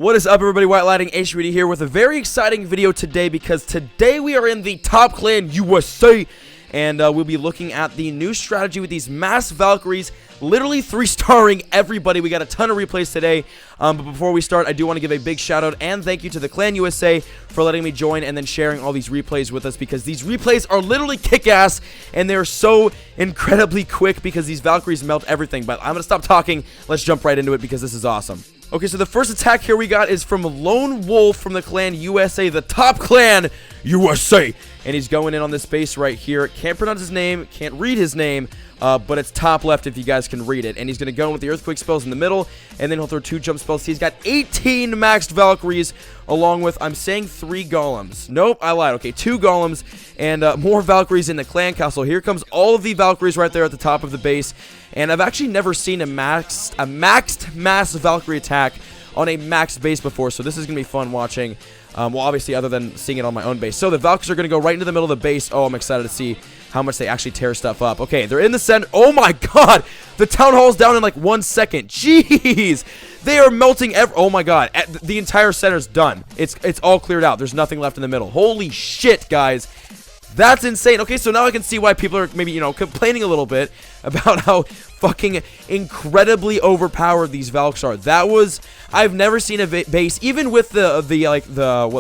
What is up, everybody? White Lighting HVD here with a very exciting video today because today we are in the Top Clan USA and we'll be looking at the new strategy with these mass Valkyries, literally 3-starring everybody. We got a ton of replays today, but before we start, I do want to give a big shout out and thank you to the Clan USA for letting me join and then sharing all these replays with us, because these replays are literally kick-ass and they're so incredibly quick because these Valkyries melt everything. But I'm gonna stop talking, let's jump right into it because this is awesome. Okay, so the first attack here we got is from Lone Wolf from the Clan USA, the Top Clan USA. And he's going in on this base right here. Can't pronounce his name, can't read his name, but it's top left if you guys can read it. And he's going to go in with the Earthquake spells in the middle, and then he'll throw 2 jump spells. He's got 18 maxed Valkyries, along with, I'm saying 3 Golems. Nope, I lied. Okay, 2 Golems, and more Valkyries in the Clan Castle. Here comes all of the Valkyries right there at the top of the base. And I've actually never seen a maxed mass Valkyrie attack on a maxed base before, so this is going to be fun watching. Well, obviously, other than seeing it on my own base. So the Valkyries are going to go right into the middle of the base. Oh, I'm excited to see how much they actually tear stuff up. Okay, they're in the center. Oh my god! The Town Hall's down in like 1 second. Jeez! They are melting oh my god. The entire center's done. It's all cleared out. There's nothing left in the middle. Holy shit, guys. That's insane. Okay, so now I can see why people are maybe, complaining a little bit about how fucking incredibly overpowered these Valks are. I've never seen a base, even with the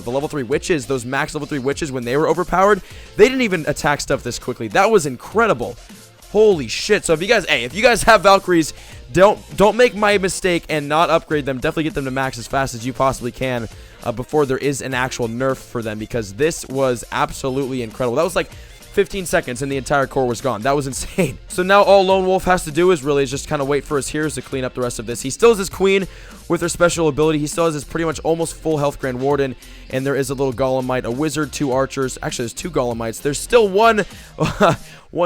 level 3 witches, those max level 3 witches, when they were overpowered, they didn't even attack stuff this quickly. That was incredible. Holy shit. So if you guys have Valkyries, don't make my mistake and not upgrade them. Definitely get them to max as fast as you possibly can before there is an actual nerf for them, because this was absolutely incredible. That was like 15 seconds and the entire core was gone. That was insane. So now all Lone Wolf has to do is just kind of wait for his heroes to clean up the rest of this. He still has his queen with her special ability. He still has his pretty much almost full health Grand Warden, and there is a little Golemite, a wizard, 2 archers. Actually, there's 2 Golemites. There's still one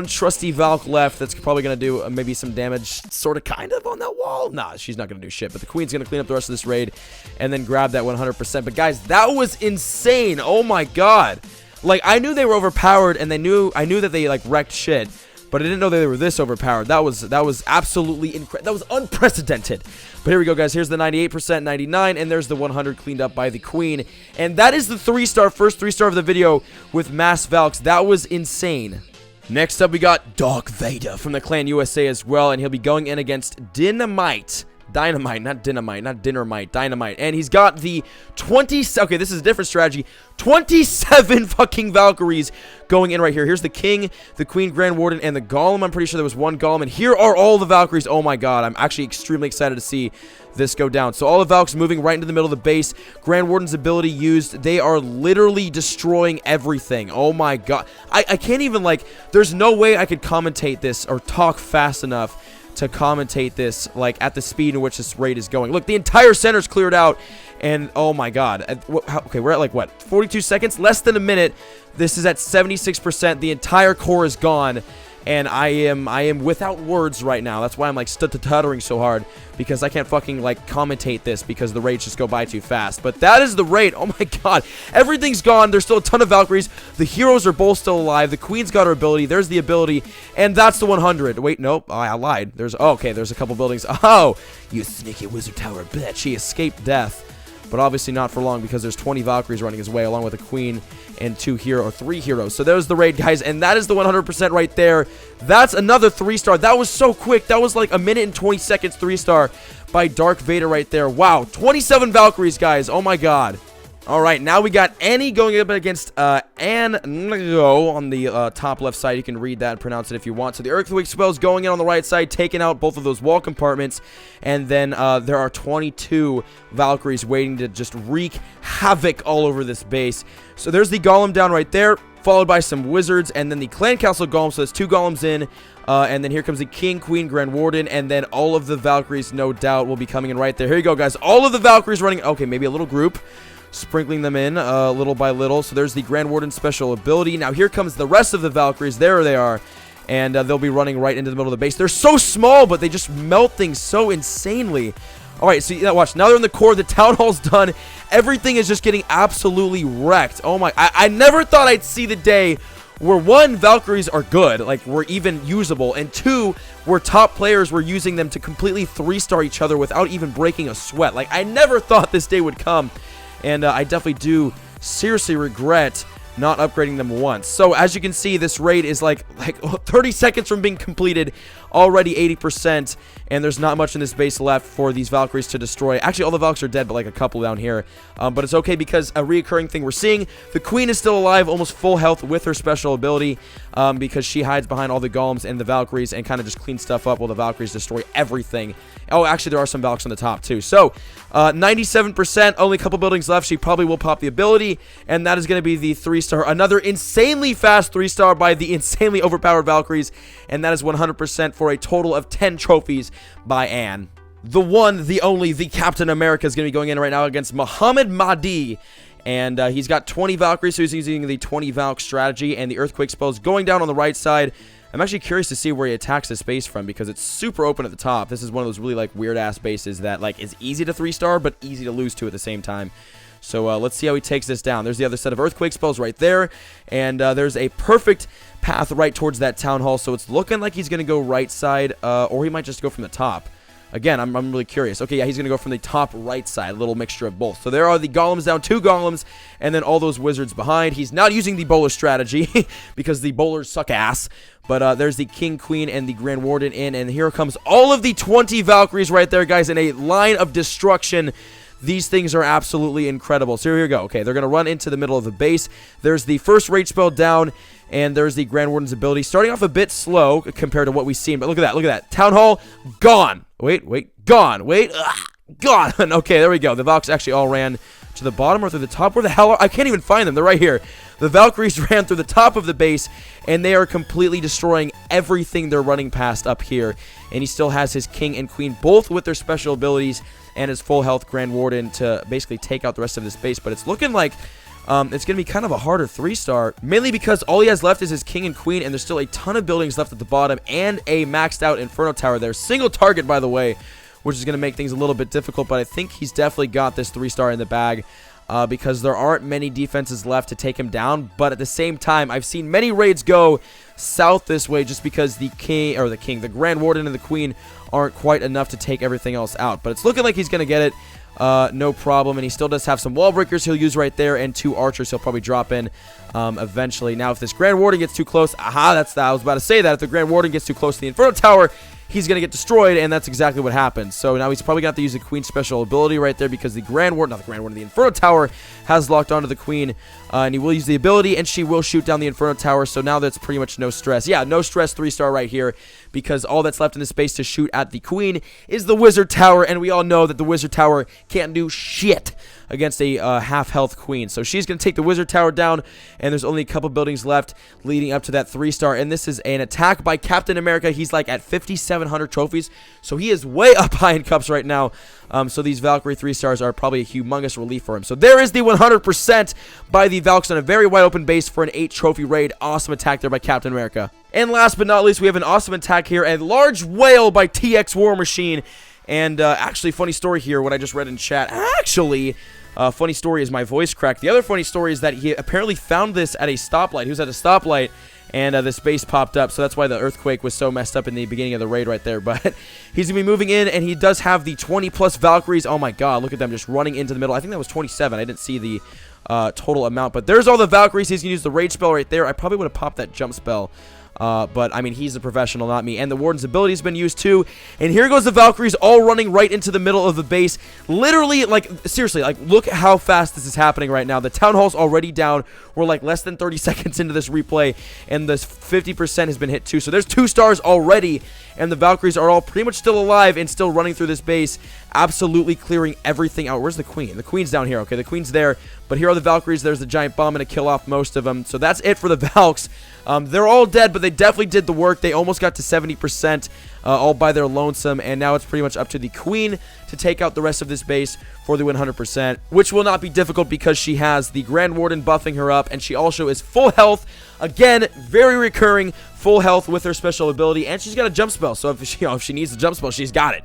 trusty Valk left that's probably going to do maybe some damage, sort of, kind of, on that wall. Nah, she's not going to do shit, but the queen's going to clean up the rest of this raid and then grab that 100%. But guys, that was insane. Oh my god. Like, I knew they were overpowered, and I knew that they, like, wrecked shit, but I didn't know they were this overpowered. That was absolutely incredible. That was unprecedented. But here we go, guys. Here's the 98%, 99, and there's the 100 cleaned up by the queen. And that is the 3-star, first 3-star of the video with mass Valks. That was insane. Next up, we got Dark Vader from the Clan USA as well, and he'll be going in against Dynamite. Not Dynamite. And he's got the 20... Okay, this is a different strategy. 27 fucking Valkyries going in right here. Here's the King, the Queen, Grand Warden, and the Golem. I'm pretty sure there was 1 Golem. And here are all the Valkyries. Oh my god, I'm actually extremely excited to see this go down. So all the Valks moving right into the middle of the base. Grand Warden's ability used. They are literally destroying everything. Oh my god. I can't even, like... There's no way I could commentate this or talk fast enough to commentate this, like, at the speed in which this raid is going. Look, the entire center's cleared out, and oh my god. Okay, we're at, like, what, 42 seconds? Less than a minute. This is at 76%. The entire core is gone, and I am without words right now. That's why I'm, like, stuttering so hard, because I can't fucking, like, commentate this because the raids just go by too fast. But that is the raid. Oh my god. Everything's gone. There's still a ton of Valkyries. The heroes are both still alive. The queen's got her ability. There's the ability, and that's the 100. Wait, nope. Oh, I lied. Okay, there's a couple buildings. Oh, you sneaky wizard tower bitch. He escaped death. But obviously not for long, because there's 20 Valkyries running his way, along with a queen and 3 heroes. So there's the raid, guys, and that is the 100% right there. That's another 3-star. That was so quick. That was like a minute and 20 seconds 3-star by Dark Vader right there. Wow, 27 Valkyries, guys. Oh my god. All right, now we got Annie going up against Anne on the top left side. You can read that and pronounce it if you want. So the Earthquake spells going in on the right side, taking out both of those wall compartments. And then there are 22 Valkyries waiting to just wreak havoc all over this base. So there's the Golem down right there, followed by some wizards, and then the Clan Castle Golem. So there's 2 Golems in. And then here comes the King, Queen, Grand Warden, and then all of the Valkyries, no doubt, will be coming in right there. Here you go, guys. All of the Valkyries running. Okay, maybe a little group. Sprinkling them in little by little. So there's the Grand Warden special ability. Now here comes the rest of the Valkyries. There they are. And they'll be running right into the middle of the base. They're so small, but they just melt things so insanely. Alright, so watch. Now they're in the core. The Town Hall's done. Everything is just getting absolutely wrecked. Oh my. I never thought I'd see the day where one, Valkyries are good, like we're even usable, and two, we're top players, we're using them to completely 3-star each other without even breaking a sweat. Like, I never thought this day would come, and I definitely do seriously regret not upgrading them once. So as you can see, this raid is like 30 seconds from being completed, already 80%, and there's not much in this base left for these Valkyries to destroy. Actually, all the Valks are dead, but like a couple down here. But it's okay because a reoccurring thing we're seeing, the Queen is still alive, almost full health with her special ability, because she hides behind all the Golems and the Valkyries and kind of just cleans stuff up while the Valkyries destroy everything. Oh, actually, there are some Valks on the top too. So 97%, only a couple buildings left. She probably will pop the ability, and that is going to be the 3-star, another insanely fast 3-star by the insanely overpowered Valkyries, and that is 100% for a total of 10 trophies by Anne. The one, the only, the Captain America is going to be going in right now against Muhammad Mahdi. And he's got 20 Valkyries, so he's using the 20 Valk strategy, and the Earthquake spell is going down on the right side. I'm actually curious to see where he attacks this base from because it's super open at the top. This is one of those really like weird-ass bases that like is easy to 3-star but easy to lose to at the same time. So let's see how he takes this down. There's the other set of Earthquake spells right there, and there's a perfect path right towards that Town Hall, so it's looking like he's going to go right side, or he might just go from the top. Again, I'm really curious. Okay, yeah, he's going to go from the top right side, a little mixture of both. So there are the Golems down, 2 Golems, and then all those Wizards behind. He's not using the Bowler strategy because the Bowlers suck ass. But there's the King, Queen, and the Grand Warden in, and here comes all of the 20 Valkyries right there, guys, in a line of destruction. These things are absolutely incredible. So here we go. Okay, they're going to run into the middle of the base. There's the first rage spell down, and there's the Grand Warden's ability. Starting off a bit slow compared to what we've seen, but look at that. Look at that. Town Hall, gone. Wait, gone. Wait, gone. Okay, there we go. The Valks actually all ran to the bottom or through the top. Where the hell are... I can't even find them. They're right here. The Valkyries ran through the top of the base, and they are completely destroying everything they're running past up here. And he still has his King and Queen, both with their special abilities, and his full health Grand Warden to basically take out the rest of this base. But it's looking like it's going to be kind of a harder 3-star, mainly because all he has left is his King and Queen, and there's still a ton of buildings left at the bottom, and a maxed out Inferno Tower there. Single target, by the way, which is going to make things a little bit difficult, but I think he's definitely got this 3-star in the bag. Because there aren't many defenses left to take him down, but at the same time, I've seen many raids go south this way just because the Grand Warden and the Queen aren't quite enough to take everything else out. But it's looking like he's going to get it, no problem, and he still does have some wall breakers he'll use right there, and 2 archers he'll probably drop in eventually. Now, if this Grand Warden gets too close, I was about to say that, if the Grand Warden gets too close to the Inferno Tower, he's going to get destroyed, and that's exactly what happens. So now he's probably going to have to use the Queen's special ability right there because the the Inferno Tower has locked onto the Queen, and he will use the ability, and she will shoot down the Inferno Tower, so now that's pretty much no stress. Yeah, no stress 3-star right here because all that's left in the space to shoot at the Queen is the Wizard Tower, and we all know that the Wizard Tower can't do shit against a half-health Queen. So she's going to take the Wizard Tower down, and there's only a couple buildings left leading up to that 3-star, and this is an attack by Captain America. He's like at 5,700 trophies, so he is way up high in cups right now. So these Valkyrie 3-stars are probably a humongous relief for him. So there is the 100% by the Valks on a very wide open base for an 8-trophy raid. Awesome attack there by Captain America. And last but not least, we have an awesome attack here, a large whale by TX War Machine. And actually, funny story here, what I just read in chat. Actually, funny story is my voice cracked. The other funny story is that he apparently found this at a stoplight. He was at a stoplight, and this base popped up, so that's why the Earthquake was so messed up in the beginning of the raid right there. But he's going to be moving in, and he does have the 20-plus Valkyries. Oh, my God, look at them just running into the middle. I think that was 27. I didn't see the total amount, but there's all the Valkyries. He's going to use the rage spell right there. I probably would have popped that jump spell. But, I mean, he's a professional, not me. And the Warden's ability has been used, too. And here goes the Valkyries all running right into the middle of the base. Literally, like, seriously, like, look at how fast this is happening right now. The Town Hall's already down. We're, like, less than 30 seconds into this replay. And this 50% has been hit, too. So there's 2 stars already. And the Valkyries are all pretty much still alive and still running through this base. Absolutely clearing everything out. Where's the Queen? The Queen's down here. Okay, the Queen's there. But here are the Valkyries. There's the giant bomb and to kill off most of them. So that's it for the Valks. They're all dead, but they definitely did the work. They almost got to 70% all by their lonesome, and now it's pretty much up to the Queen to take out the rest of this base for the 100%, which will not be difficult because she has the Grand Warden buffing her up, and she also is full health. Again, very recurring, full health with her special ability, and she's got a jump spell, so if she needs a jump spell, she's got it.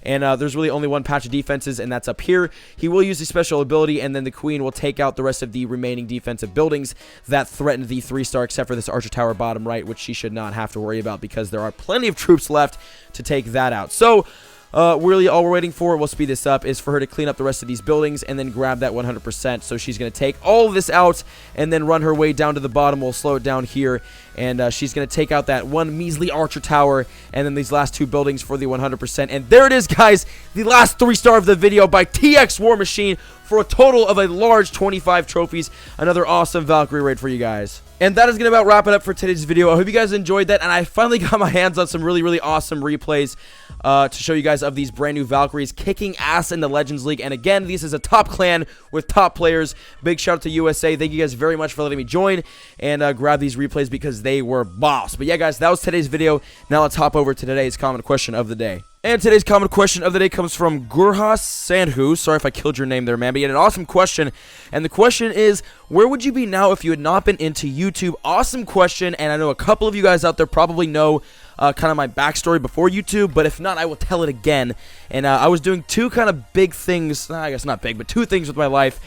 and there's really only one patch of defenses, and that's up here. He will use the special ability, and then the queen will take out the rest of the remaining defensive buildings that threaten the 3-star, except for this archer tower bottom right, which she should not have to worry about because there are plenty of troops left to take that out. So really all we're waiting for, we'll speed this up, is for her to clean up the rest of these buildings and then grab that 100%. So she's going to take all of this out and then run her way down to the bottom. We'll slow it down here, and she's going to take out that one measly archer tower and then these last 2 buildings for the 100%. And there it is, guys, the last 3-star of the video by TX War Machine for a total of a large 25 trophies. Another awesome Valkyrie raid for you guys. And that is going to about wrap it up for today's video. I hope you guys enjoyed that, and I finally got my hands on some really awesome replays to show you guys of these brand new Valkyries kicking ass in the Legends League. And again, this is a top clan with top players. Big shout out to USA. Thank you guys very much for letting me join and grab these replays because they were boss. But yeah, guys, that was today's video. Now let's hop over to today's comment question of the day. And today's comment question of the day comes from Gurhas Sandhu. Sorry if I killed your name there, man, but you had an awesome question. And the question is, where would you be now if you had not been into YouTube? Awesome question, and I know a couple of you guys out there probably know kind of my backstory before YouTube, but if not, I will tell it again. And I was doing 2 kind of big things, I guess not big, but 2 things with my life.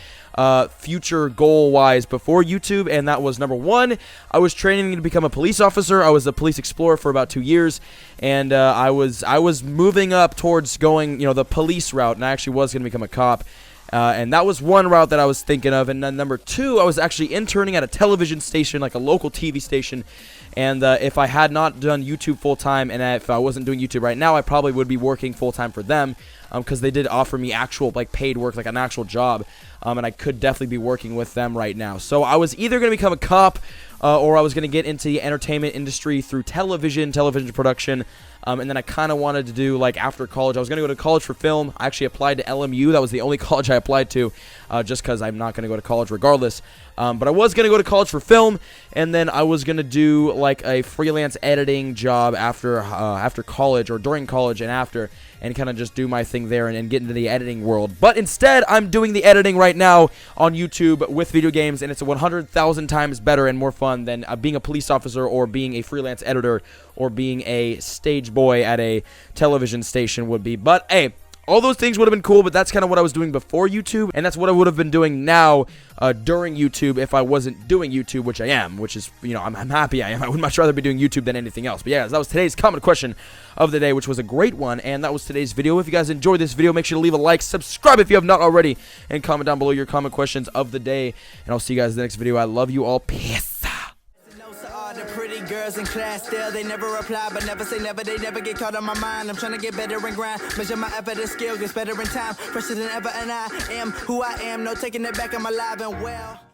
Future goal-wise before YouTube, and that was number 1, I was training to become a police officer. I was a police explorer for about 2 years, and I was moving up towards going, the police route, and I actually was going to become a cop. And that was one route that I was thinking of. And then number 2, I was actually interning at a television station, like a local TV station. And if I had not done YouTube full-time, and if I wasn't doing YouTube right now, I probably would be working full-time for them, because they did offer me actual, paid work, like an actual job. And I could definitely be working with them right now. So I was either going to become a cop, or I was going to get into the entertainment industry through television production. And then I kind of wanted to do, after college, I was going to go to college for film. I actually applied to LMU. That was the only college I applied to, just because I'm not going to go to college regardless. But I was going to go to college for film, and then I was going to do, a freelance editing job after college, or during college and after, and kind of just do my thing there and get into the editing world. But instead, I'm doing the editing right now on YouTube with video games, and it's 100,000 times better and more fun than being a police officer or being a freelance editor or being a stage boy at a television station would be. But hey, all those things would have been cool, but that's kind of what I was doing before YouTube, and that's what I would have been doing now during YouTube if I wasn't doing YouTube, which I am, which is, I'm happy I am. I would much rather be doing YouTube than anything else. But yeah, that was today's comment question of the day, which was a great one, and that was today's video. If you guys enjoyed this video, make sure to leave a like, subscribe if you have not already, and comment down below your comment questions of the day, and I'll see you guys in the next video. I love you all. Peace. Girls in class still, they never reply, but never say never, they never get caught on my mind. I'm trying to get better and grind, measure my effort and skill, gets better in time, fresher than ever, and I am who I am, no taking it back, I'm alive and well.